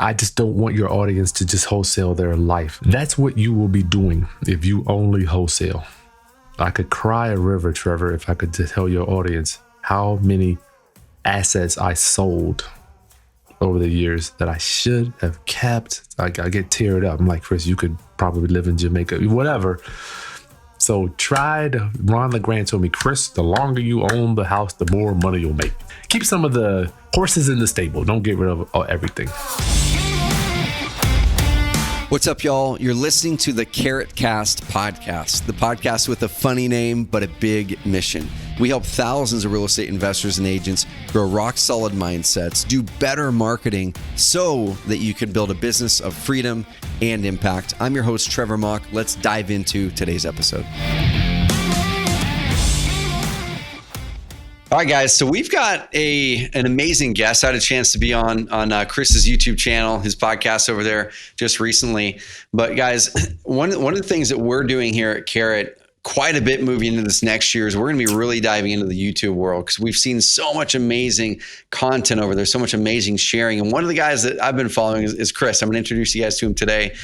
I just don't want your audience to just wholesale their life. That's what you will be doing if you only wholesale. I could cry a river, Trevor, if I could just tell your audience how many assets I sold over the years that I should have kept. I get teared up. I'm like, Kris, you could probably live in Jamaica, whatever. So try to, Ron LeGrand told me, Kris, the longer you own the house, the more money you'll make. Keep some of the horses in the stable. Don't get rid of everything. What's up, y'all? You're listening to the CarrotCast podcast, the podcast with a funny name, but a big mission. We help thousands of real estate investors and agents grow rock-solid mindsets, do better marketing so that you can build a business of freedom and impact. I'm your host, Trevor Mock. Let's dive into today's episode. All right, guys. So we've got an amazing guest. I had a chance to be on Kris's YouTube channel, his podcast over there just recently. But guys, one of the things that we're doing here at Carrot quite a bit moving into this next year is we're going to be really diving into the YouTube world because we've seen so much amazing content over there, so much amazing sharing. And one of the guys that I've been following is Kris. I'm going to introduce you guys to him today.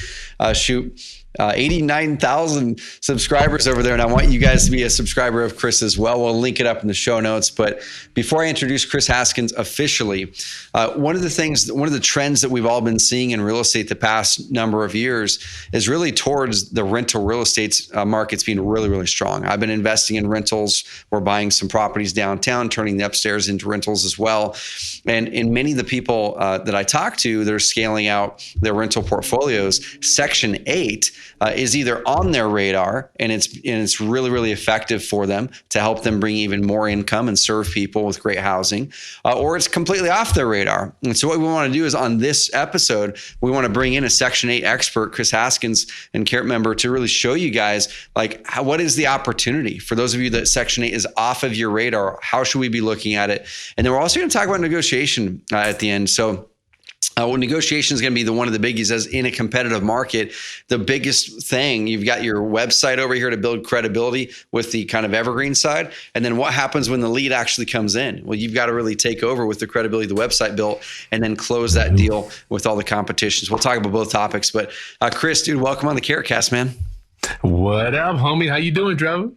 89,000 subscribers over there. And I want you guys to be a subscriber of Kris as well. We'll link it up in the show notes. But before I introduce Kris Haskins officially, one of the trends that we've all been seeing in real estate the past number of years is really towards the rental real estate markets being really, really strong. I've been investing in rentals. We're buying some properties downtown, turning the upstairs into rentals as well. And in many of the people that I talk to, they're scaling out their rental portfolios. Section 8 is either on their radar and it's really, really effective for them to help them bring even more income and serve people with great housing, or it's completely off their radar. And so what we want to do is on this episode, we want to bring in a Section 8 expert, Kris Haskins, and Carrot member to really show you guys what is the opportunity for those of you that Section 8 is off of your radar. How should we be looking at it? And then we're also going to talk about negotiation at the end. So negotiation is going to be one of the biggies as in a competitive market. The biggest thing, you've got your website over here to build credibility with the kind of evergreen side. And then what happens when the lead actually comes in? Well, you've got to really take over with the credibility of the website built and then close that deal with all the competitions. We'll talk about both topics. But Kris, dude, welcome on the CarrotCast, man. What up, homie? How you doing, Trevor?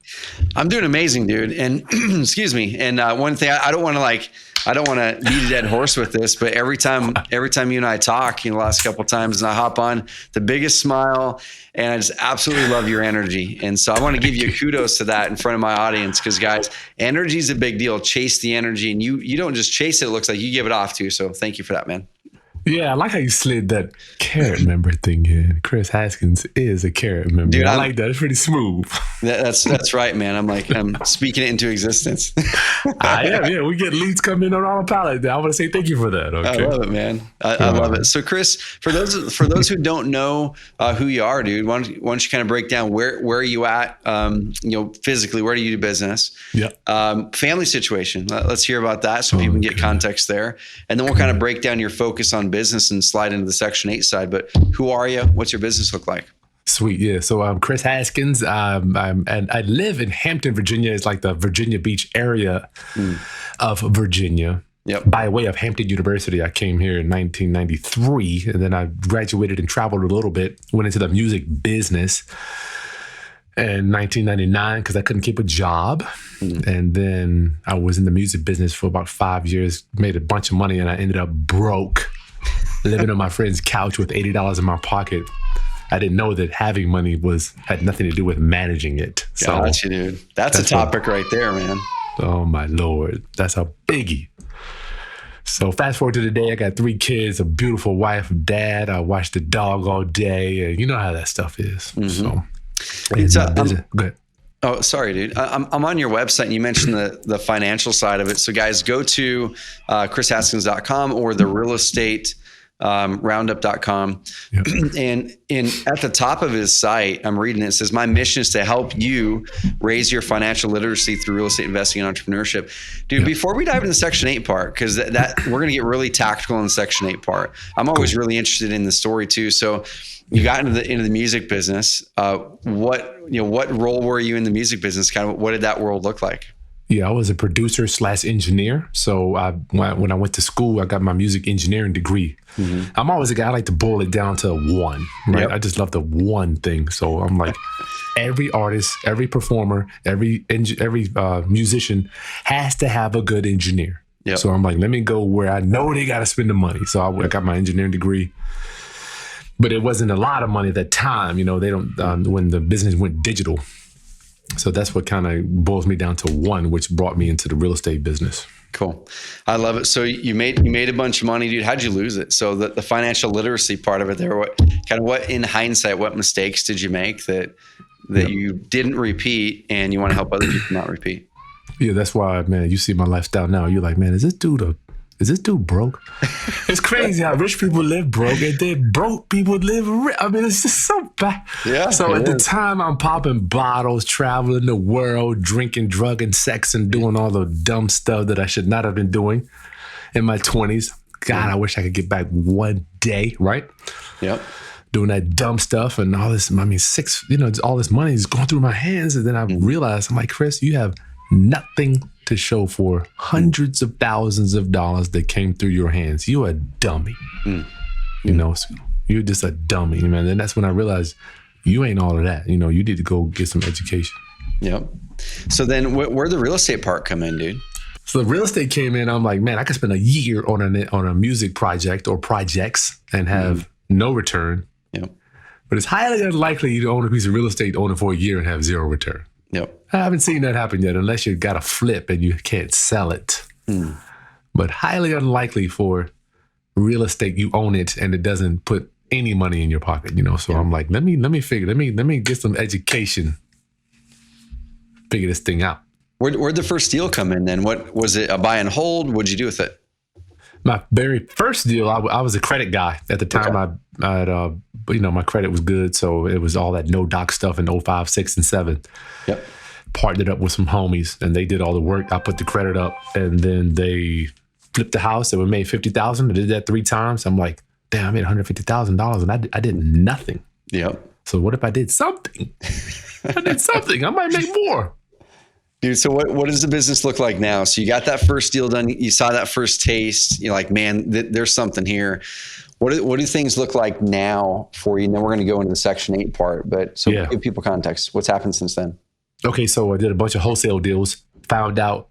I'm doing amazing, dude. And excuse me. And one thing, I don't want to beat a dead horse with this, but every time you and I talk, the last couple of times, and I hop on, the biggest smile, and I just absolutely love your energy. And so I want to give you kudos to that in front of my audience, because guys, energy is a big deal. Chase the energy, and you don't just chase it. It looks like you give it off too. So thank you for that, man. Yeah, I like how you slid that Carrot member thing in. Kris Haskins is a Carrot member. Dude, I like that. It's pretty smooth. That's right, man. I'm speaking it into existence. I am. Yeah, we get leads coming in on autopilot. I want to say thank you for that. Okay. I love it, man. I love it. So, Kris, for those who don't know who you are, dude, why don't you kind of break down where are you at? Physically, where do you do business? Yeah. Family situation. Let's hear about that so people can get context there, and then we'll kind of break down your focus on business and slide into the Section 8 side. But who are you? What's your business look like? Sweet. Yeah. So I'm Kris Haskins. And I live in Hampton, Virginia. It's like the Virginia Beach area of Virginia. Yep. By way of Hampton University. I came here in 1993, and then I graduated and traveled a little bit, went into the music business in 1999 because I couldn't keep a job. And then I was in the music business for about 5 years, made a bunch of money, and I ended up broke, living on my friend's couch with $80 in my pocket. I didn't know that having money had nothing to do with managing it. Gotcha, dude. That's a topic right there, man. Oh, my Lord. That's a biggie. So fast forward to today, I got 3 kids, a beautiful wife, dad. I watch the dog all day. You know how that stuff is. Mm-hmm. So go ahead. Oh, sorry, dude. I'm on your website, and you mentioned the financial side of it. So guys, go to KrisHaskins.com or the real estate roundup.com. Yep. And at the top of his site, I'm reading it says, my mission is to help you raise your financial literacy through real estate investing and entrepreneurship. Dude, before we dive into the Section 8 part, because that we're going to get really tactical in the Section 8 part. I'm always really interested in the story too. So you got into the music business. What role were you in the music business? Kind of what did that world look like? Yeah, I was a producer / engineer. So when I went to school, I got my music engineering degree. I'm always a guy, I like to boil it down to one, right? I just love the one thing. So I'm like, every artist, every performer, every musician has to have a good engineer. So I'm like, let me go where I know they got to spend the money. So I got my engineering degree. But it wasn't a lot of money at that time. You know, they don't, when the business went digital. So that's what kind of boils me down to one, which brought me into the real estate business. Cool. I love it. So you made a bunch of money, dude. How'd you lose it? So the financial literacy part of it there, what in hindsight, what mistakes did you make that you didn't repeat and you want to help other people not repeat? Yeah, that's why, man, you see my lifestyle now. You're like, man, is this dude broke? It's crazy how rich people live broke and then broke people live rich. I mean, it's just so bad. Yeah. So at the time, I'm popping bottles, traveling the world, drinking, drugging, sex, and doing all the dumb stuff that I should not have been doing in my 20s. God, I wish I could get back one day, right? Yep. Doing that dumb stuff and all this, I mean, all this money is going through my hands. And then I realized, I'm like, Kris, you have nothing to show for hundreds of thousands of dollars that came through your hands. You're a dummy. You know, so you're just a dummy, man. And that's when I realized you ain't all of that. You know, you need to go get some education. Yep. So then where'd the real estate part come in, dude? So the real estate came in. I'm like, man, I could spend a year on a music project or projects and have no return. Yep. But it's highly unlikely you to own a piece of real estate, own it for a year and have zero return. Yep. I haven't seen that happen yet, unless you got a flip and you can't sell it. But highly unlikely for real estate, you own it and it doesn't put any money in your pocket, you know. So I'm like, let me get some education, figure this thing out. Where'd the first deal come in then? What was it, a buy and hold? What'd you do with it? My very first deal, I was a credit guy at the time. I had, my credit was good, so it was all that no doc stuff in 05, 6, and 7. Yep. Partnered up with some homies, and they did all the work. I put the credit up, and then they flipped the house, and we made $50,000. I did that 3 times. I'm like, damn, I made $150,000, and I did nothing. Yep. So what if I did something? I might make more. Dude, so what does the business look like now? So you got that first deal done. You saw that first taste. You're like, man, there's something here. What do things look like now for you? And then we're going to go into the Section 8 part. But so give people context. What's happened since then? Okay, so I did a bunch of wholesale deals. Found out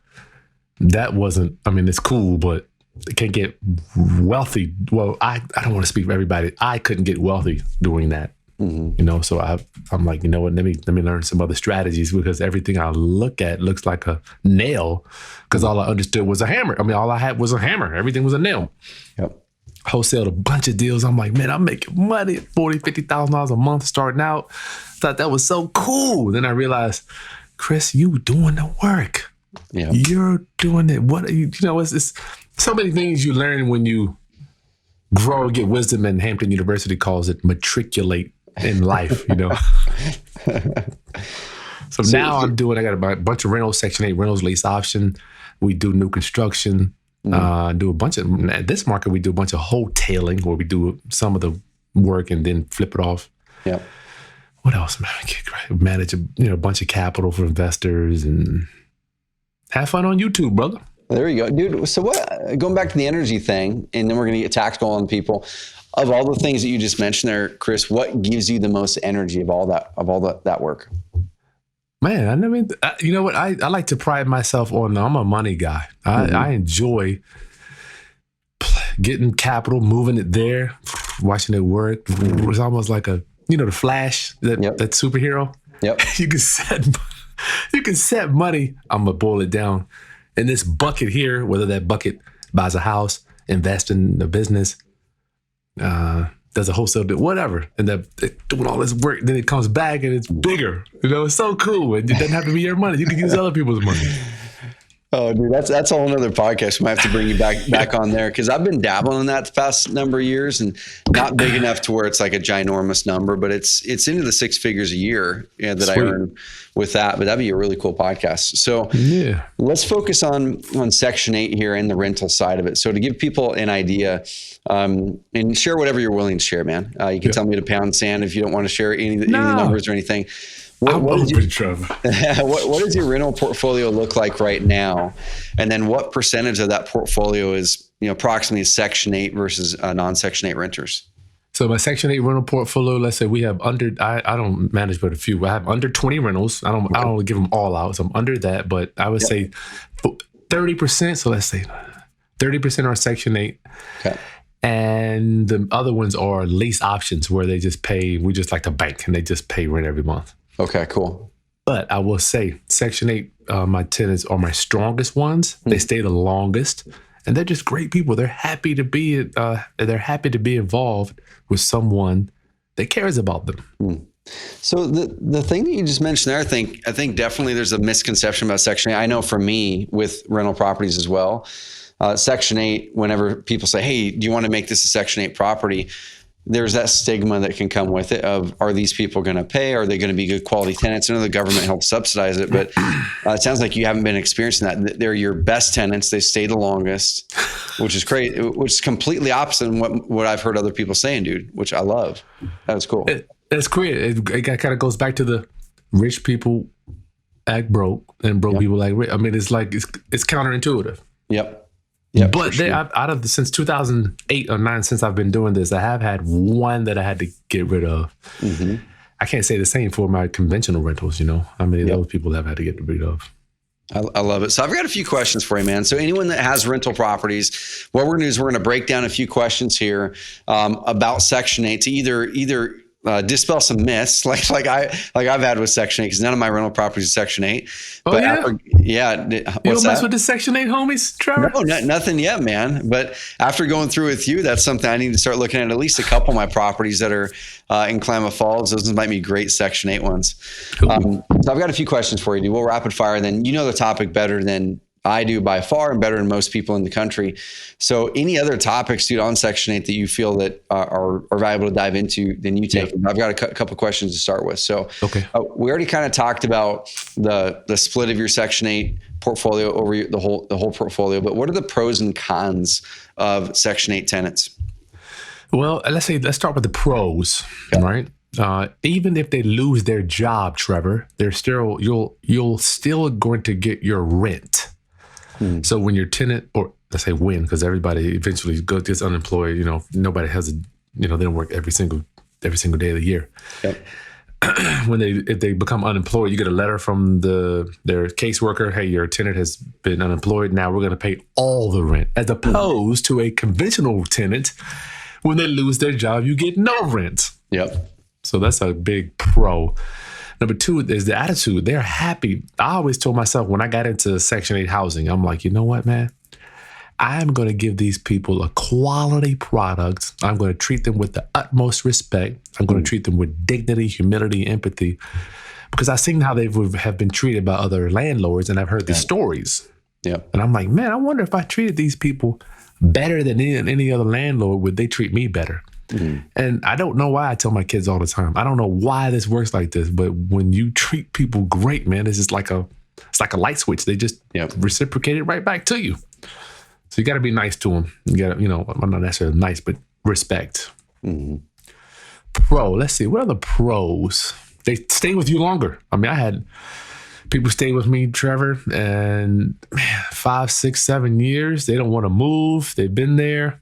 that wasn't, I mean, it's cool, but it can't get wealthy. Well, I don't want to speak for everybody. I couldn't get wealthy doing that. You know, so I'm like, you know what, let me learn some other strategies, because everything I look at looks like a nail, because all I understood was a hammer. I mean, all I had was a hammer. Everything was a nail. Yep. Wholesaled a bunch of deals. I'm like, man, I'm making money at $40,000, $50,000 a month starting out. Thought that was so cool. Then I realized, Kris, you doing the work. Yeah. You're doing it. What are you know, it's so many things you learn when you grow and get wisdom, and Hampton University calls it matriculate in life, you know. So now I got a bunch of rentals, Section 8 rentals, lease option. We do new construction, do a bunch of, at this market, we do a bunch of wholetailing, where we do some of the work and then flip it off. Yeah. What else, man? Manage a bunch of capital for investors and have fun on YouTube, brother. There you go, dude. So going back to the energy thing, and then we're going to get tactical on people. Of all the things that you just mentioned there, Kris, what gives you the most energy of all that work? Man, I mean, you know what? I like to pride myself on, I'm a money guy. I enjoy getting capital, moving it there, watching it work. It's almost like the Flash, that superhero. Yep. You can set money. I'm gonna boil it down in this bucket here. Whether that bucket buys a house, invest in a business, does a wholesale deal, whatever, and they're doing all this work. Then it comes back and it's bigger. You know, it's so cool. And it doesn't have to be your money. You can use other people's money. Oh, dude, that's a whole nother podcast. We might have to bring you back on there, because I've been dabbling in that the past number of years, and not big enough to where it's like a ginormous number, but it's into the 6 figures a year that Sweet. I earn with that. But that'd be a really cool podcast. So let's focus on Section 8 here and the rental side of it. So to give people an idea, and share whatever you're willing to share, man. You can tell me to pound sand if you don't want to share any numbers or anything. I'm open, Trevor. What does your rental portfolio look like right now? And then what percentage of that portfolio is, approximately Section 8 versus non-Section 8 renters? So my Section 8 rental portfolio, let's say we have I don't manage but a few. I have under 20 rentals. I don't give them all out. So I'm under that, but I would say 30%. So let's say 30% are Section 8. Okay. And the other ones are lease options where they just pay, we just like the bank and they just pay rent every month. Okay, cool. But I will say Section 8, my tenants are my strongest ones. They stay the longest and they're just great people. They're happy to be involved with someone that cares about them. So the thing that you just mentioned there, I think definitely there's a misconception about Section 8. I know for me with rental properties as well, Section 8, whenever people say, hey, do you want to make this a Section 8 property? There's that stigma that can come with it of, are these people going to pay? Are they going to be good quality tenants? I know the government helps subsidize it, but it sounds like you haven't been experiencing that. They're your best tenants. They stay the longest, which is great, which is completely opposite of what I've heard other people saying, dude, which I love. That's cool. It's great. It kind of goes back to the rich people act broke and broke people act rich. I mean, it's like, it's counterintuitive. Yep. But sure. Since 2008 or 9, since I've been doing this, I have had one that I had to get rid of. Mm-hmm. I can't say the same for my conventional rentals. How many of those people have had to get rid of? I love it. So I've got a few questions for you, man. So anyone that has rental properties, what we're going to do is we're going to break down a few questions here about Section 8 to either dispel some myths like I've had with Section 8, because none of my rental properties are Section 8. Oh, but yeah? You don't mess with the Section 8 homies, Trevor? No, nothing yet, man. But after going through with you, that's something I need to start looking at least a couple of my properties that are in Klamath Falls. Those might be great Section 8 ones. Cool. So I've got a few questions for you, dude. We'll rapid fire. Then the topic better than I do by far, and better than most people in the country. So any other topics, dude, on Section 8 that you feel that are valuable to dive into, then you take them. I've got a couple questions to start with. So we already kind of talked about the split of your Section 8 portfolio over the whole portfolio, but what are the pros and cons of Section 8 tenants? Well, let's start with the pros, right? Even if they lose their job, Trevor, they're still you'll still going to get your rent. So when your tenant, or let's say when, because everybody eventually gets unemployed, nobody has they don't work every single day of the year. Yep. If they become unemployed, you get a letter from their caseworker, hey, your tenant has been unemployed. Now we're going to pay all the rent, as opposed to a conventional tenant. When they lose their job, you get no rent. Yep. So that's a big pro. Number 2 is the attitude. They're happy. I always told myself when I got into Section 8 housing, I'm like, you know what, man? I'm going to give these people a quality product. I'm going to treat them with the utmost respect. I'm going to treat them with dignity, humility, empathy, because I've seen how they have been treated by other landlords, and I've heard the stories. Yep. And I'm like, man, I wonder if I treated these people better than any other landlord, would they treat me better? Mm-hmm. And I don't know why I tell my kids all the time, I don't know why this works like this, but when you treat people great, man, it's just like a light switch. They just reciprocate it right back to you. So you got to be nice to them. You got to, I'm not necessarily nice, but respect. Mm-hmm. Pro, let's see, what are the pros? They stay with you longer. I mean, I had people stay with me, Trevor, and 5, 6, 7 years. They don't want to move. They've been there.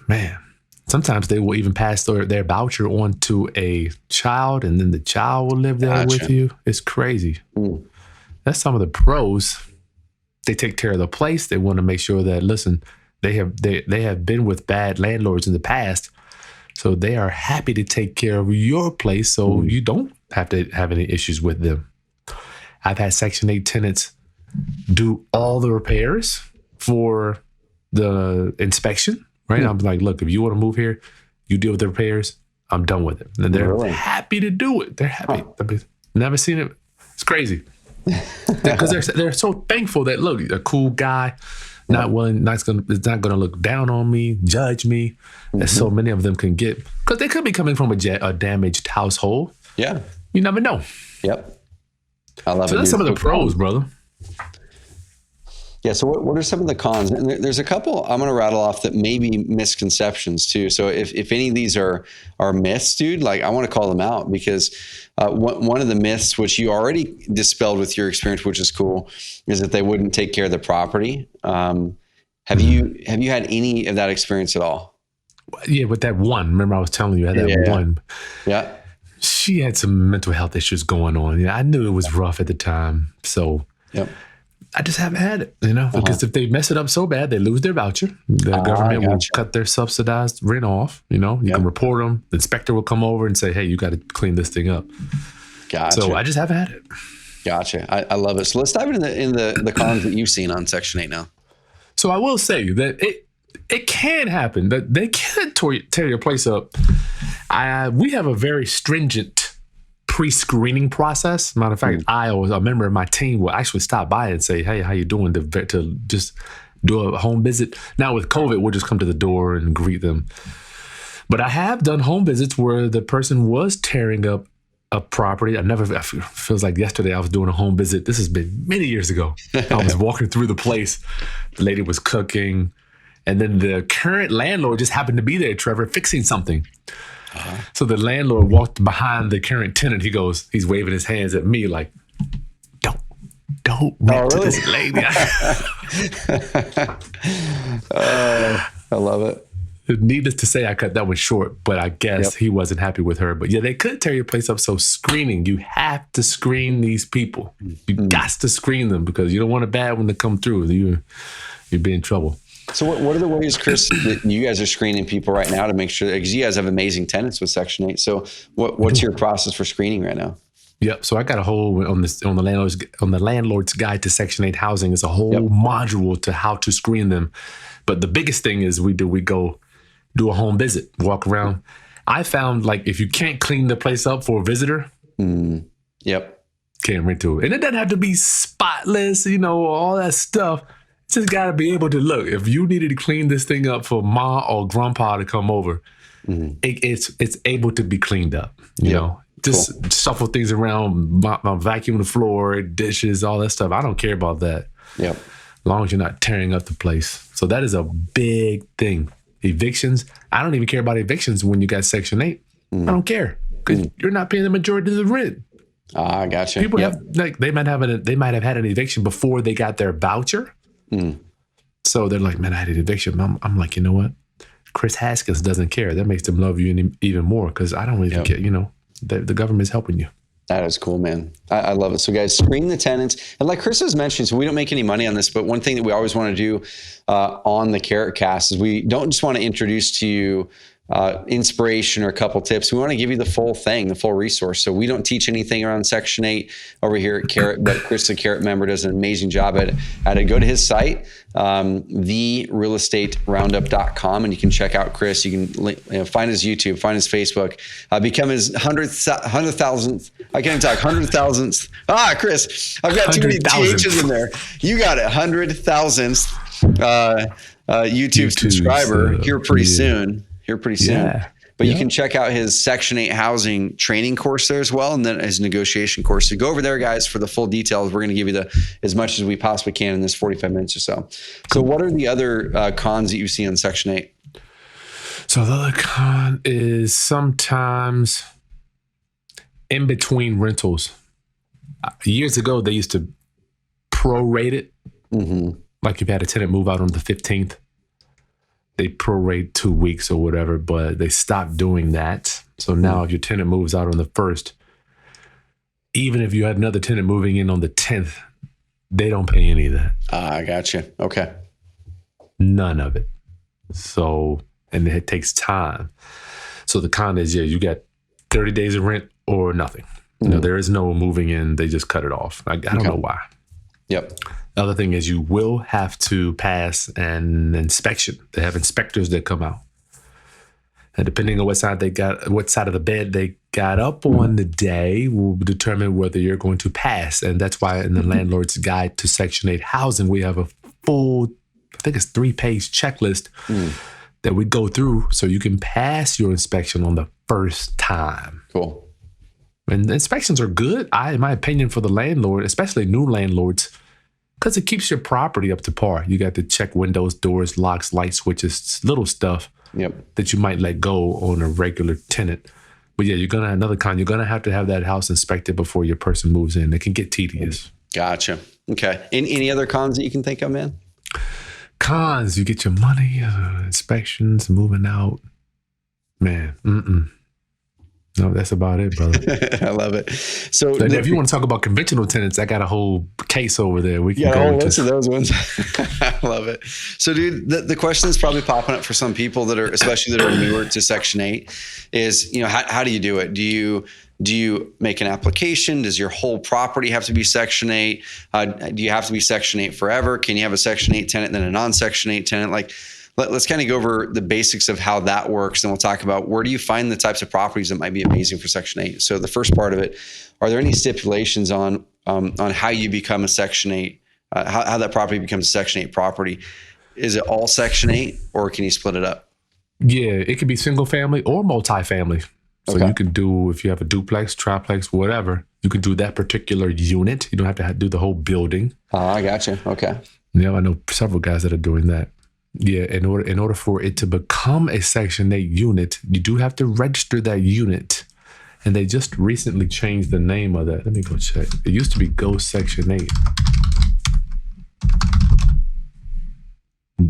Man, sometimes they will even pass their voucher on to a child, and then the child will live there with you. It's crazy. That's some of the pros. They take care of the place. They want to make sure that, listen, they have been with bad landlords in the past, so they are happy to take care of your place so you don't have to have any issues with them. I've had Section 8 tenants do all the repairs for the inspection. Right? I'm like, look, if you want to move here, you deal with the repairs. I'm done with it. And they're happy to do it. They're happy. Never seen it. It's crazy. Because they're so thankful that, look, a cool guy, is not going to look down on me, judge me, as so many of them can get. Because they could be coming from a damaged household. Yeah. You never know. Yep. I love it. So that's some of the pros, brother. Yeah. So what are some of the cons? And there's a couple I'm going to rattle off that may be misconceptions too. So if any of these are myths, dude, like I want to call them out because one of the myths, which you already dispelled with your experience, which is cool, is that they wouldn't take care of the property. Have you had any of that experience at all? Yeah, with that one. Remember I was telling you I had that one. Yeah. She had some mental health issues going on. Yeah, I knew it was rough at the time. So I just haven't had it, because if they mess it up so bad, they lose their voucher. The government will cut their subsidized rent off. You can report them. The inspector will come over and say, hey, you got to clean this thing up. Gotcha. So I just haven't had it. Gotcha. I love it. So let's dive into the cons that you've seen on Section 8 now. So I will say that it can happen, that they can tear your place up. We have a very stringent pre-screening process. Matter of fact, a member of my team will actually stop by and say, hey, how you doing, to just do a home visit. Now with COVID, we'll just come to the door and greet them. But I have done home visits where the person was tearing up a property. It feels like yesterday I was doing a home visit. This has been many years ago. I was walking through the place. The lady was cooking. And then the current landlord just happened to be there, Trevor, fixing something. So the landlord walked behind the current tenant. He's waving his hands at me like, don't rent to this lady. I love it. Needless to say, I cut that one short, but I guess he wasn't happy with her. But yeah, they could tear your place up. So screening, you have to screen these people. You got to screen them because you don't want a bad one to come through. You'd be in trouble. So what are the ways, Kris, that you guys are screening people right now to make sure, because you guys have amazing tenants with Section 8. So what's your process for screening right now? Yep. So I got a whole on the landlord's guide to Section 8 housing is a whole module to how to screen them. But the biggest thing is we go do a home visit, walk around. I found like if you can't clean the place up for a visitor, can't rent to it. And it doesn't have to be spotless, all that stuff. Just got to be able to look. If you needed to clean this thing up for ma or grandpa to come over, it's able to be cleaned up. You know, just shuffle things around, vacuum the floor, dishes, all that stuff. I don't care about that. As long as you're not tearing up the place. So that is a big thing. Evictions. I don't even care about evictions when you got Section 8. I don't care because you're not paying the majority of the rent. I gotcha. People have they might have had an eviction before they got their voucher. So they're like, man, I had an eviction. I'm like, you know what? Kris Haskins doesn't care. That makes them love you even more because I don't even care. The government's helping you. That is cool, man. I love it. So guys, screen the tenants. And like Kris was mentioning, so we don't make any money on this, but one thing that we always want to do on the CarrotCast is we don't just want to introduce to you inspiration or a couple tips. We want to give you the full thing, the full resource. So we don't teach anything around Section 8 over here at Carrot, but Kris, the Carrot member, does an amazing job at it. Go to his site, therealestateroundup.com, and you can check out Kris. You can find his YouTube, find his Facebook, become his 100,000th. I can't even talk 100,000th. Kris, I've got too many THs in there. You got it, 100,000th YouTube subscriber here pretty soon. But you can check out his Section 8 housing training course there as well, and then his negotiation course. So go over there, guys, for the full details. We're going to give you as much as we possibly can in this 45 minutes or so. So what are the other cons that you see on Section 8? So the other con is sometimes in between rentals. Years ago, they used to prorate it. Like if you had a tenant move out on the 15th. They prorate 2 weeks or whatever, but they stopped doing that. So now if your tenant moves out on the 1st, even if you had another tenant moving in on the 10th, they don't pay any of that. I gotcha. Okay. None of it. So, and it takes time. So the con is, you got 30 days of rent or nothing. There is no moving in. They just cut it off. I don't know why. The other thing is you will have to pass an inspection. They have inspectors that come out. And depending on what side of the bed they got up on the day will determine whether you're going to pass. And that's why in the landlord's guide to Section 8 housing, we have a full, I think it's 3-page checklist that we go through so you can pass your inspection on the first time. Cool. And the inspections are good, in my opinion, for the landlord, especially new landlords. Because it keeps your property up to par. You got to check windows, doors, locks, light switches, little stuff that you might let go on a regular tenant. But yeah, you're going to have to have that house inspected before your person moves in. It can get tedious. Gotcha. Okay. Any other cons that you can think of, man? Cons, you get your money, inspections, moving out. Man, no, that's about it, brother. I love it. So if you want to talk about conventional tenants, I got a whole case over there. We can go into those ones. I love it. So, dude, the question that's probably popping up for some people that are, especially that are newer to Section 8, is, how do you do it? Do you make an application? Does your whole property have to be Section 8? Do you have to be Section 8 forever? Can you have a Section 8 tenant and then a non-Section 8 tenant? Like, let's kind of go over the basics of how that works. And we'll talk about where do you find the types of properties that might be amazing for Section 8. So the first part of it, are there any stipulations on how you become a Section 8, how that property becomes a Section 8 property? Is it all Section 8 or can you split it up? Yeah, it could be single family or multifamily. So you can do, if you have a duplex, triplex, whatever, you can do that particular unit. You don't have to do the whole building. I gotcha. Okay. Yeah, I know several guys that are doing that. Yeah, in order for it to become a Section 8 unit, you do have to register that unit. And they just recently changed the name of that. Let me go check. It used to be Go Section 8.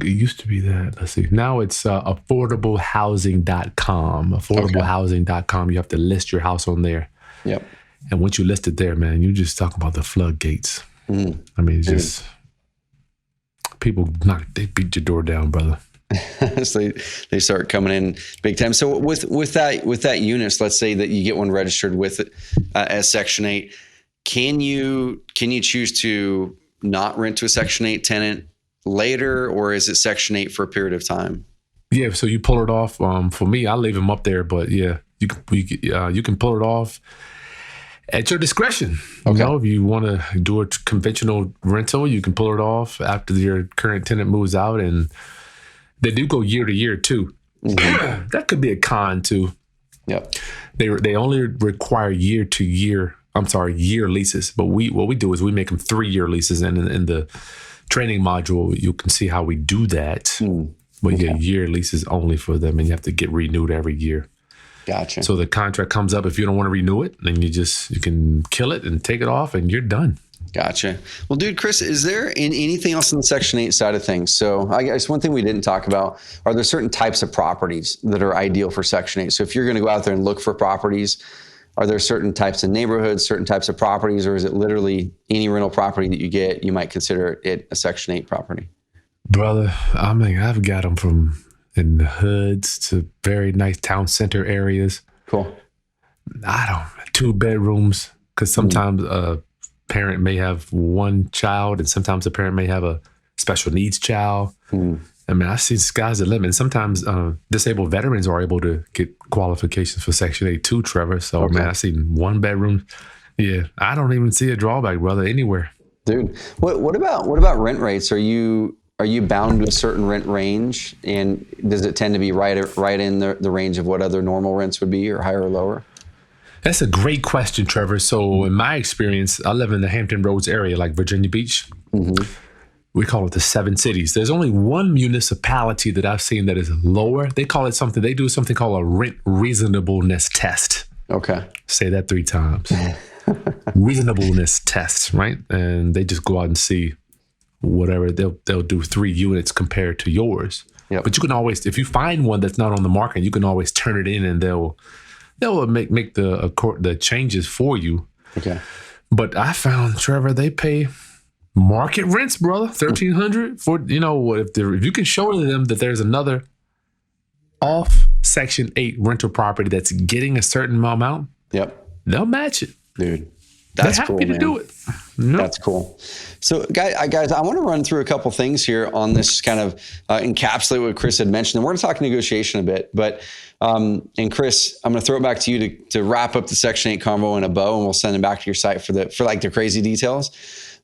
It used to be that. Let's see. Now it's affordablehousing.com. Affordablehousing.com. You have to list your house on there. Yep. And once you list it there, man, you just talk about the floodgates. I mean, just people they beat your door down, brother. So they start coming in big time. So with that units, let's say that you get one registered with it as Section 8. Can you choose to not rent to a Section 8 tenant later, or is it Section 8 for a period of time? Yeah, so you pull it off. For me, I leave them up there, but yeah, you can pull it off at your discretion. Okay. If you want to do a conventional rental, you can pull it off after your current tenant moves out, and they do go year to year too. That could be a con too. Yep. They only require year leases, but what we do is we make them 3-year leases, and in the training module, you can see how we do that. But yeah, year leases only for them, and you have to get renewed every year. Gotcha. So the contract comes up. If you don't want to renew it, then you can kill it and take it off, and you're done. Gotcha. Well, dude, Kris, is there anything else on the Section 8 side of things? So I guess one thing we didn't talk about, are there certain types of properties that are ideal for Section 8? So if you're going to go out there and look for properties, are there certain types of neighborhoods, certain types of properties, or is it literally any rental property that you get, you might consider it a Section 8 property? Brother, I mean, I've got them from in the hoods to very nice town center areas. Cool. 2 bedrooms, because sometimes a parent may have one child, and sometimes a parent may have a special needs child. I mean, I see sky's the limit. And sometimes disabled veterans are able to get qualifications for Section 8 too, Trevor. So, man, I see 1 bedroom. Yeah, I don't even see a drawback, brother, anywhere. Dude, what about rent rates? Are you bound to a certain rent range, and does it tend to be right in the range of what other normal rents would be, or higher or lower? That's a great question, Trevor. So in my experience, I live in the Hampton Roads area, like Virginia Beach. We call it the 7 cities. There's only one municipality that I've seen that is lower. They do something called a rent reasonableness test. Okay. Say that 3 times. Reasonableness test, right? And they just go out and see whatever. They'll do 3 units compared to yours. Yep. But you can always, if you find one that's not on the market, you can always turn it in, and they'll make the changes for you. Okay. But I found, Trevor, they pay market rents, brother, $1,300 for, if you can show them that there's another off Section 8 rental property that's getting a certain amount. Yep. They'll match it, dude. That's They're cool, happy to man. do it. That's cool. So, guys, I want to run through a couple things here on this, kind of encapsulate what Kris had mentioned. And we're going to talk negotiation a bit. But, and Kris, I'm going to throw it back to you to wrap up the Section 8 convo in a bow, and we'll send it back to your site for the crazy details.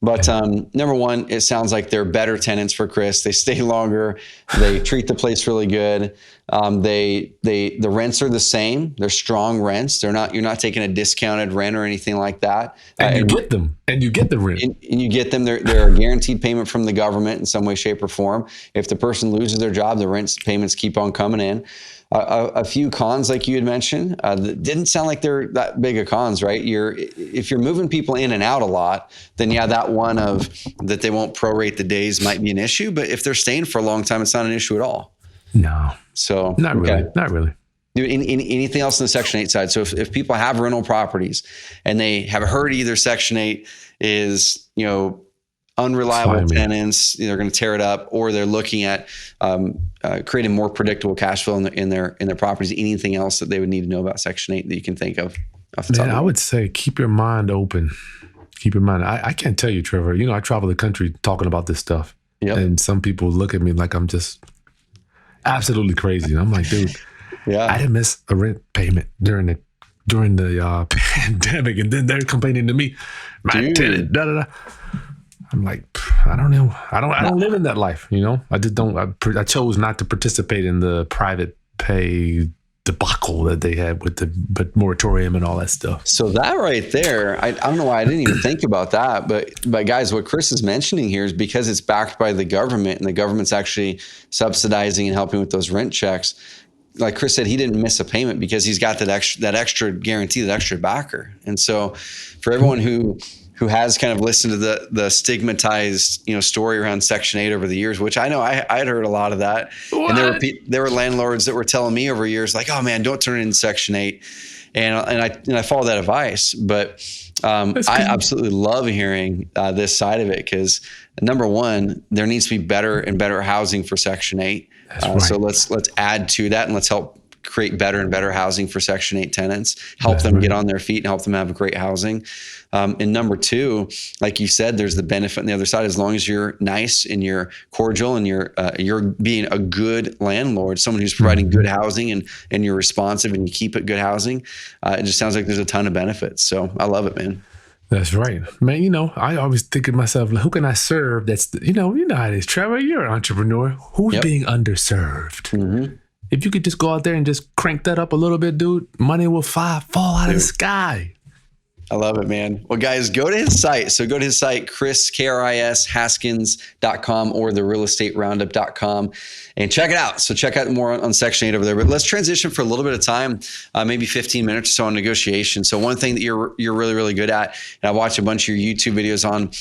But number one, it sounds like they're better tenants for Kris. They stay longer. They treat the place really good. The rents are the same. They're strong rents. You're not taking a discounted rent or anything like that. And you get them, and you get the rent. And you get them. They're a guaranteed payment from the government in some way, shape, or form. If the person loses their job, the rent payments keep on coming in. A few cons, like you had mentioned, that didn't sound like they're that big of cons, right? If you're moving people in and out a lot, then yeah, that one of that they won't prorate the days might be an issue. But if they're staying for a long time, it's not an issue at all. No. So not really. Not really. Anything else on the Section 8 side? So if people have rental properties and they have heard either Section 8 is, unreliable tenants, they're going to tear it up, or they're looking at creating more predictable cash flow in their properties. Anything else that they would need to know about Section 8 that you can think of? Man, I would say keep your mind open. Keep in mind, I can't tell you, Trevor. I travel the country talking about this stuff, and some people look at me like I'm just absolutely crazy. And I'm like, dude, I didn't miss a rent payment during the pandemic, and then they're complaining to me, my tenant, da da da. I'm like, I don't know. I don't live in that life. I just don't. I chose not to participate in the private pay debacle that they had with the moratorium and all that stuff. So that right there, I don't know why I didn't even think about that. But guys, what Kris is mentioning here is because it's backed by the government and the government's actually subsidizing and helping with those rent checks. Like Kris said, he didn't miss a payment because he's got that extra guarantee, that extra backer. And so for everyone who has kind of listened to the stigmatized, story around Section 8 over the years, which I know I had heard a lot of that. What? And there were landlords that were telling me over years, like, oh man, don't turn it into Section 8. And I follow that advice. But I absolutely love hearing this side of it because number one, there needs to be better and better housing for Section 8. Right. So let's add to that and let's help create better and better housing for Section 8 tenants, help them get on their feet and help them have great housing. And number two, like you said, there's the benefit on the other side. As long as you're nice and you're cordial and you're being a good landlord, someone who's providing good housing and you're responsive and you keep it good housing, it just sounds like there's a ton of benefits. So I love it, man. That's right, man. I always think of myself, who can I serve? That's you know how it is, Trevor. You're an entrepreneur. Who's being underserved? Mm-hmm. If you could just go out there and just crank that up a little bit, dude, money will fall out of the sky. I love it, man. Well, guys, go to his site. So go to his site, Kris Haskins.com or therealestateroundup.com and check it out. So check out more on Section 8 over there. But let's transition for a little bit of time, maybe 15 minutes or so on negotiation. So one thing that you're really, really good at, and I watch a bunch of your YouTube videos on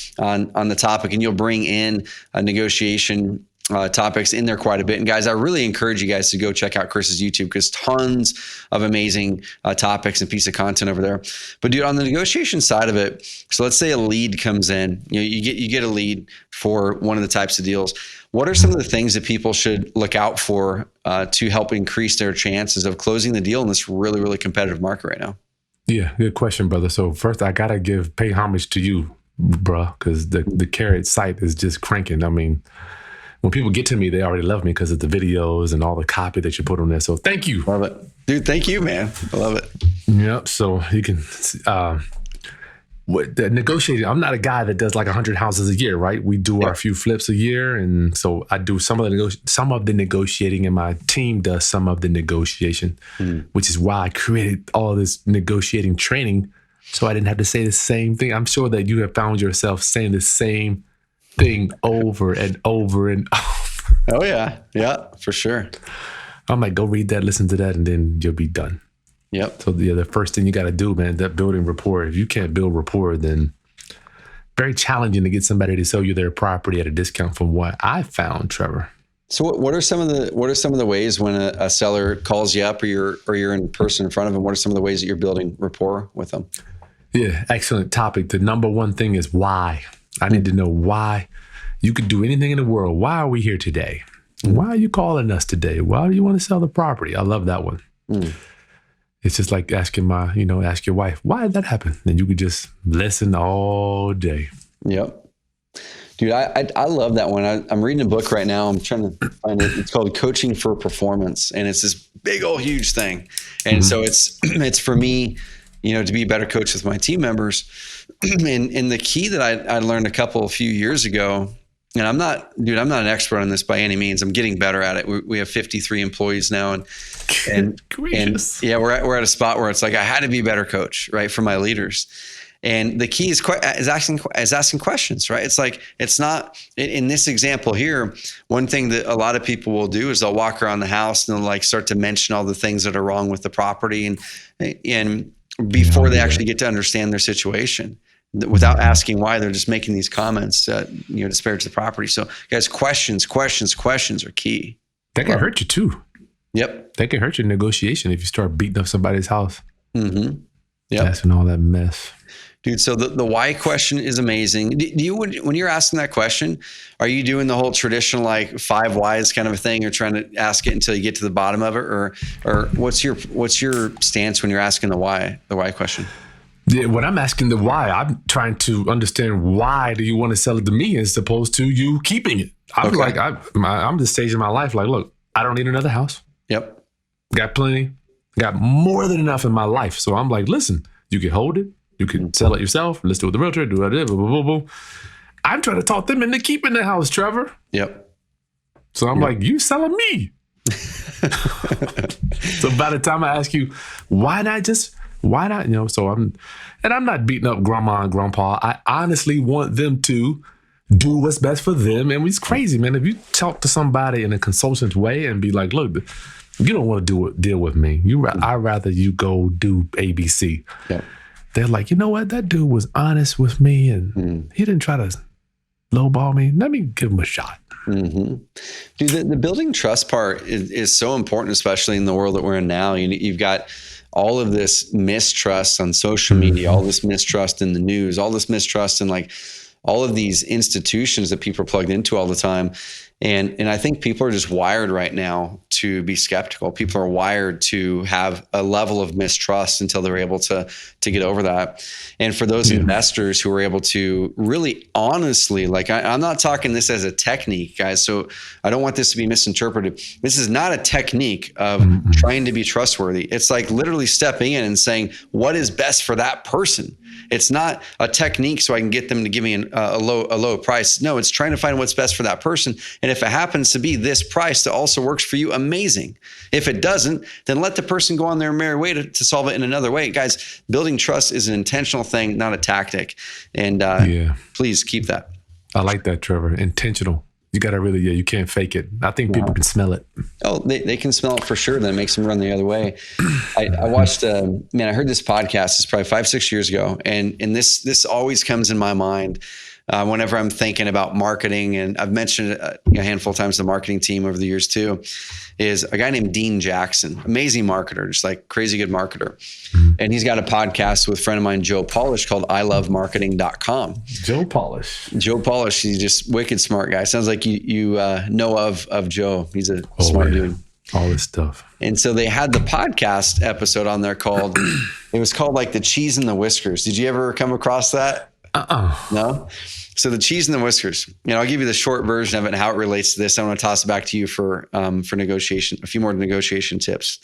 the topic, and you'll bring in a negotiation topics in there quite a bit. And guys, I really encourage you guys to go check out Kris's YouTube because tons of amazing topics and piece of content over there. But dude, on the negotiation side of it, so let's say a lead comes in, you get a lead for one of the types of deals. What are some of the things that people should look out for to help increase their chances of closing the deal in this really, really competitive market right now? Yeah, good question, brother. So first I got to pay homage to you, bro, because the Carrot site is just cranking. I mean, when people get to me, they already love me because of the videos and all the copy that you put on there. So thank you. Love it. Dude, thank you, man. I love it. Yep. So you can, the negotiating, I'm not a guy that does like 100 houses a year, right? We do our few flips a year. And so I do some of the negotiating and my team does some of the negotiation, which is why I created all this negotiating training. So I didn't have to say the same thing. I'm sure that you have found yourself saying the same thing over and over and over. Oh yeah. Yeah, for sure. I'm like, go read that, listen to that, and then you'll be done. Yep. So the first thing you got to do, man, that building rapport. If you can't build rapport, then very challenging to get somebody to sell you their property at a discount from what I found, Trevor. So what are some of the ways when a seller calls you up or you're in person in front of them? What are some of the ways that you're building rapport with them? Yeah, excellent topic. The number one thing is why. I need to know why. You could do anything in the world. Why are we here today? Why are you calling us today? Why do you want to sell the property? I love that one. It's just like ask your wife, why did that happen? And you could just listen all day. Yep. Dude, I love that one. I'm reading a book right now. I'm trying to find it. It's called Coaching for Performance. And it's this big old huge thing. And so it's for me, to be a better coach with my team members. And the key that I learned a few years ago, and I'm not an expert on this by any means. I'm getting better at it. We have 53 employees now, and yeah, we're at a spot where it's like I had to be a better coach, right, for my leaders. And the key is asking questions, right? It's like, it's not in this example here. One thing that a lot of people will do is they'll walk around the house and they'll like start to mention all the things that are wrong with the property, and before they actually get to understand their situation. Without asking why, they're just making these comments that disparage the property. So, guys, questions are key. That can hurt you too. Yep, that can hurt your negotiation if you start beating up somebody's house. Mm-hmm. Yeah, asking all that mess, dude. So the why question is amazing. Do you, when you're asking that question, are you doing the whole traditional like 5 whys kind of a thing, or trying to ask it until you get to the bottom of it, or what's your stance when you're asking the why question? Yeah, when I'm asking the why, I'm trying to understand why do you want to sell it to me as opposed to you keeping it. I'm like, I'm the stage in my life. Like, look, I don't need another house. Yep. Got plenty. Got more than enough in my life. So I'm like, listen, you can hold it. You can sell it yourself. Let's do it with the realtor. Do it. Blah, blah, blah, blah. I'm trying to talk them into keeping the house, Trevor. Yep. So I'm like, you selling me. So by the time I ask you, why not? So I'm not beating up grandma and grandpa. I honestly want them to do what's best for them. And it's crazy, man. If you talk to somebody in a consultant way and be like, look, you don't want to deal with me. I'd rather you go do ABC. Yeah. They're like, you know what? That dude was honest with me and he didn't try to lowball me. Let me give him a shot. Mm-hmm. Dude, the building trust part is so important, especially in the world that we're in now. You've got all of this mistrust on social media, all this mistrust in the news, all this mistrust in like all of these institutions that people are plugged into all the time. And I think people are just wired right now to be skeptical. People are wired to have a level of mistrust until they're able to get over that. And for those investors who are able to really honestly, like I'm not talking this as a technique, guys. So I don't want this to be misinterpreted. This is not a technique of trying to be trustworthy. It's like literally stepping in and saying, what is best for that person? It's not a technique so I can get them to give me a low price. No, it's trying to find what's best for that person. And if it happens to be this price that also works for you, amazing. If it doesn't, then let the person go on their merry way to solve it in another way. Guys, building trust is an intentional thing, not a tactic. And please keep that. I like that, Trevor. Intentional. You got to really, you can't fake it. I think people can smell it. Oh, they can smell it for sure. Then it makes them run the other way. I watched, I heard this podcast. It's probably 5-6 years ago. And this always comes in my mind whenever I'm thinking about marketing. And I've mentioned it a handful of times, the marketing team over the years too, is a guy named Dean Jackson, amazing marketer, just like crazy good marketer. And he's got a podcast with a friend of mine, Joe Polish, called ilovemarketing.com. Joe Polish, he's just wicked smart guy. Sounds like you know of Joe. He's a smart dude. All this stuff. And so they had the podcast episode on there called, it was called like The Cheese and the Whiskers. Did you ever come across that? No? So The Cheese and the Whiskers, I'll give you the short version of it and how it relates to this. I want to toss it back to you for negotiation, a few more negotiation tips.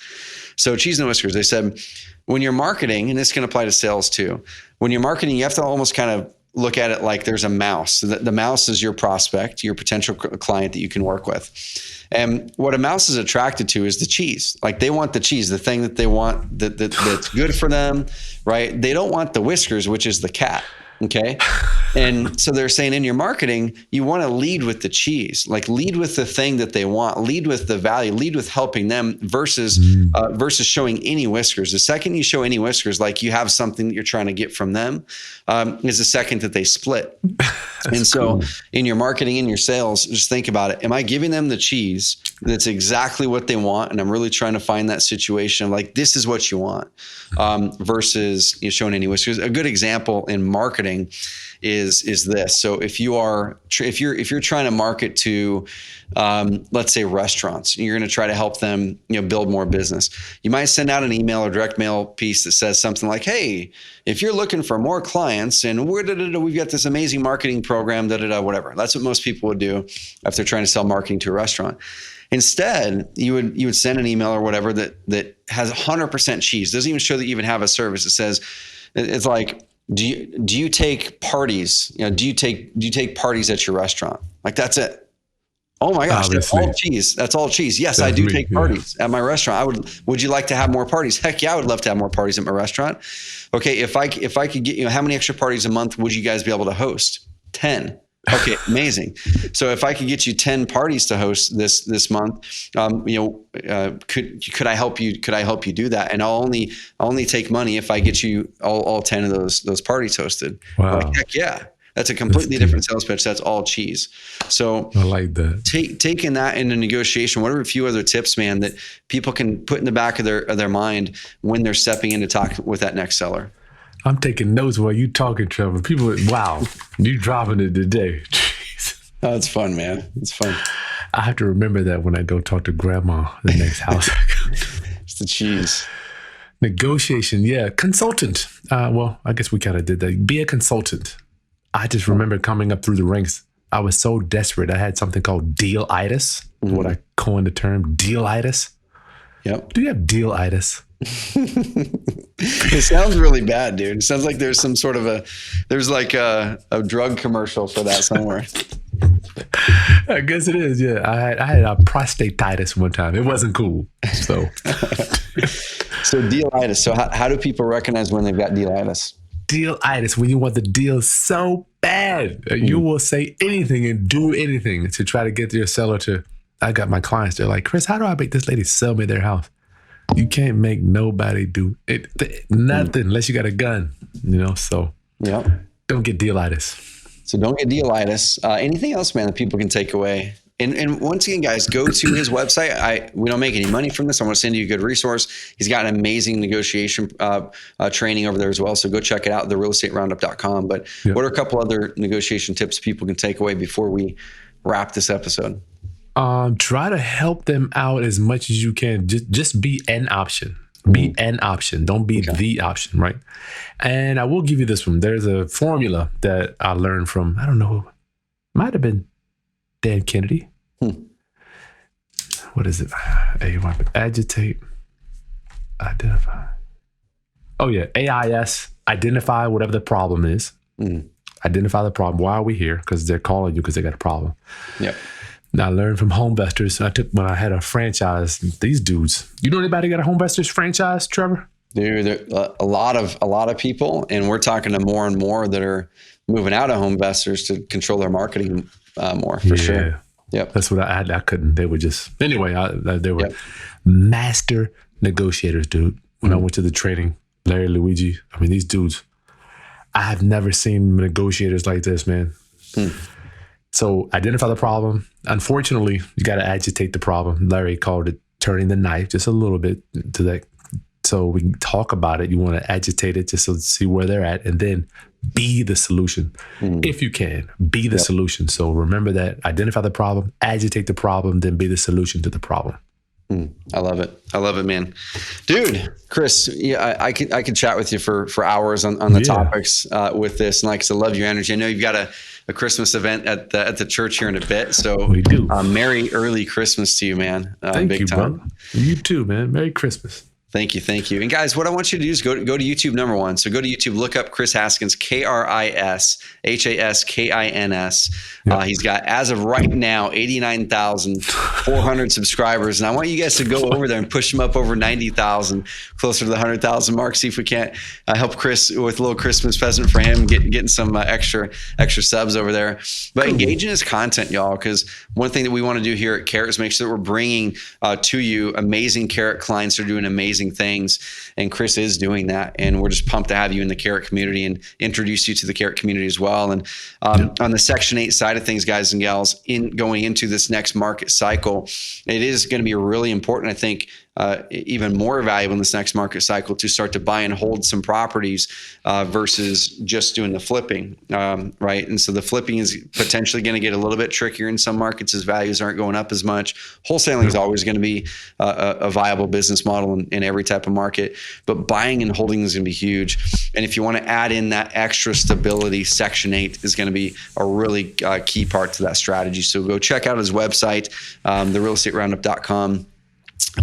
So Cheese and the Whiskers, they said, when you're marketing, and this can apply to sales too, when you're marketing, you have to almost kind of look at it like there's a mouse. So the mouse is your prospect, your potential client that you can work with. And what a mouse is attracted to is the cheese. Like they want the cheese, the thing that they want that's good for them, right? They don't want the whiskers, which is the cat. Okay. And so they're saying in your marketing, you want to lead with the cheese, like lead with the thing that they want, lead with the value, lead with helping them versus showing any whiskers. The second you show any whiskers, like you have something that you're trying to get from them, is the second that they split. And so in your marketing, in your sales, just think about it. Am I giving them the cheese that's exactly what they want? And I'm really trying to find that situation of like, this is what you want, versus showing any whiskers. A good example in marketing is this. So if you're trying to market to, let's say restaurants, you're going to try to help them, build more business. You might send out an email or direct mail piece that says something like, hey, if you're looking for more clients and we've got this amazing marketing program, whatever. That's what most people would do if they're trying to sell marketing to a restaurant. Instead, you would send an email or whatever that has 100% cheese. Doesn't even show that you even have a service. It says, it's like, do you take parties? Do you take parties at your restaurant? Like, that's it. Oh my gosh, that's all cheese. That's all cheese. Yes, I do take parties at my restaurant. Would you like to have more parties? Heck yeah, I would love to have more parties at my restaurant. Okay, if I could get, how many extra parties a month would you guys be able to host? 10. Okay, amazing. So if I could get you 10 parties to host this month, could I help you? Could I help you do that? And I'll only take money if I get you all 10 of those parties hosted. Wow. Like, heck yeah. That's a completely different sales pitch. That's all cheese. So I like that. Taking that into negotiation, what are a few other tips, man, that people can put in the back of their mind when they're stepping in to talk with that next seller? I'm taking notes while you talking, Trevor. People, wow, you dropping it today. Jeez. Oh, it's fun, man. It's fun. I have to remember that when I go talk to grandma the next house. It's the cheese. Negotiation, yeah. Consultant. Well, I guess we kind of did that. Be a consultant. I just remember coming up through the ranks. I was so desperate. I had something called deal-itis, what I coined the term deal-itis. Yep. Do you have deal-itis? It sounds really bad, dude. It sounds like there's some sort of there's like a drug commercial for that somewhere. I guess it is, yeah. I had a prostatitis one time. It wasn't cool. So deal-itis. So how do people recognize when they've got deal-itis? Deal-itis, when you want the deal so bad, you will say anything and do anything to try to get your seller to. I got my clients, they're like, Kris, how do I make this lady sell me their house? You can't make nobody do it, nothing unless you got a gun, so don't get deal-itis. So don't get deal-itis. Anything else, man, that people can take away? And once again, guys, go to his website. We don't make any money from this. I want to send you a good resource. He's got an amazing negotiation training over there as well. So go check it out, therealestateroundup.com. But what are a couple other negotiation tips people can take away before we wrap this episode? Try to help them out as much as you can. Just be an option. Be an option. Don't be the option, right? And I will give you this one. There's a formula that I learned from, I don't know, might have been Dan Kennedy. What is it? Agitate, identify. Oh yeah, AIS. Identify whatever the problem is. Identify the problem. Why are we here? Because they're calling you because they got a problem. Yep. Now I learned from Homevestors. When I had a franchise, these dudes. You know anybody got a Homevestors franchise, Trevor? Dude, a lot of people, and we're talking to more and more that are moving out of Homevestors to control their marketing more, for sure. Yep. That's what I had. I couldn't. They were just, anyway, they were master negotiators, dude. When I went to the training, Larry, Luigi, I mean, these dudes, I have never seen negotiators like this, man. So identify the problem. Unfortunately, you got to agitate the problem. Larry called it turning the knife just a little bit to that. So we can talk about it. You want to agitate it just to see where they're at, and then be the solution. If you can, be the solution. So remember that, identify the problem, agitate the problem, then be the solution to the problem. I love it. I love it, man. Dude, Kris, I could chat with you for hours on the topics with this. And like I said, love your energy. I know you've got a Christmas event at the church here in a bit. So we do. Merry early Christmas to you, man. Thank big you, time. brother. You too, man. Merry Christmas. Thank you. And guys, what I want you to do is go to YouTube, number one. So go to YouTube, look up Kris Haskins, KrisHaskins. He's got, as of right now, 89,400 subscribers. And I want you guys to go over there and push him up over 90,000, closer to the 100,000 mark. See if we can't help Kris with a little Christmas present for him, getting some extra subs over there. But engage in his content, y'all, because one thing that we want to do here at Carrot is make sure that we're bringing to you amazing Carrot clients that are doing amazing things, and Kris is doing that, and we're just pumped to have you in the Carrot community and introduce you to the Carrot community as well. And on the Section 8 side of things, guys and gals, in going into this next market cycle, it is going to be really important, I think, even more valuable in this next market cycle to start to buy and hold some properties versus just doing the flipping, right? And so the flipping is potentially going to get a little bit trickier in some markets as values aren't going up as much. Wholesaling is always going to be a viable business model in every type of market, but buying and holding is going to be huge. And if you want to add in that extra stability, Section 8 is going to be a really key part to that strategy. So go check out his website, therealestateroundup.com.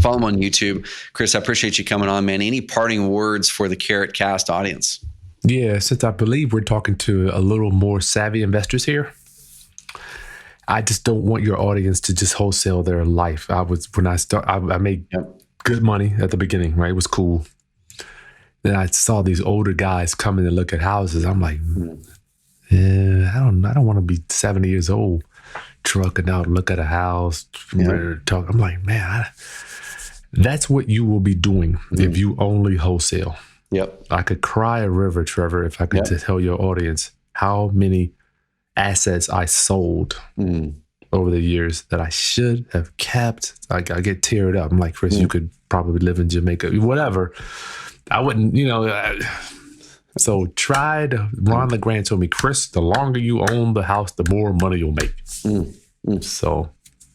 Follow him on YouTube. Kris, I appreciate you coming on, man. Any parting words for the CarrotCast audience? Yeah, since I believe we're talking to a little more savvy investors here, I just don't want your audience to just wholesale their life. I made good money at the beginning, right? It was cool. Then I saw these older guys come in and look at houses. I'm like, yeah, I don't want to be 70 years old trucking out, look at a house, talk. I'm like, man, that's what you will be doing if you only wholesale. Yep. I could cry a river, Trevor, if I could just tell your audience how many assets I sold over the years that I should have kept. I get teared up. I'm like, Kris, you could probably live in Jamaica, whatever. I wouldn't, So Ron LeGrand told me, Kris, the longer you own the house, the more money you'll make. So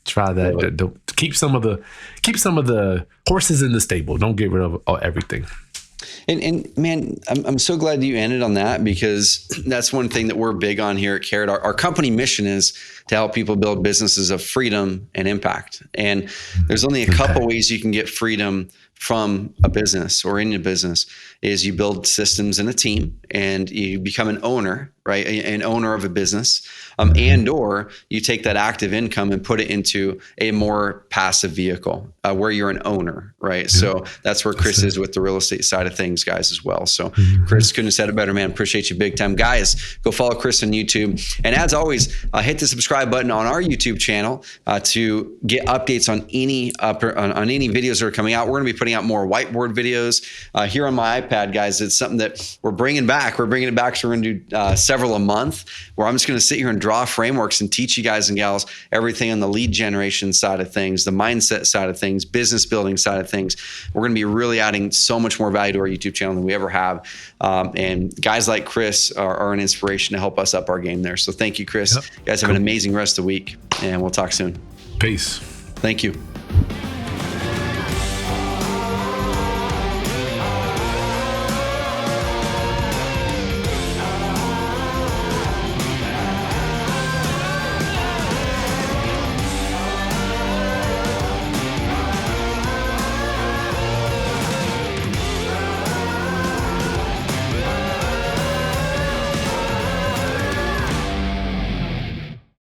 try that. Keep some of the horses in the stable. Don't get rid of everything. And man, I'm so glad you ended on that, because that's one thing that we're big on here at Carrot. Our company mission is to help people build businesses of freedom and impact. And there's only a couple ways you can get freedom from a business or in a business. Is you build systems in a team and you become an owner, right? An owner of a business, and or you take that active income and put it into a more passive vehicle where you're an owner, right? So that's where Kris is with the real estate side of things, guys, as well. So Kris, couldn't have said it better, man. Appreciate you big time. Guys, go follow Kris on YouTube. And as always, hit the subscribe button on our YouTube channel to get updates on any videos that are coming out. We're going to be putting out more whiteboard videos here on my iPad, guys. It's something that we're bringing back. We're bringing it back, so we're going to do several a month, where I'm just going to sit here and draw frameworks and teach you guys and gals everything on the lead generation side of things, the mindset side of things, business building side of things. We're going to be really adding so much more value to our YouTube channel than we ever have. And guys like Kris are an inspiration to help us up our game there. So thank you, Kris. You guys have an amazing rest of the week, and we'll talk soon. Peace. Thank you.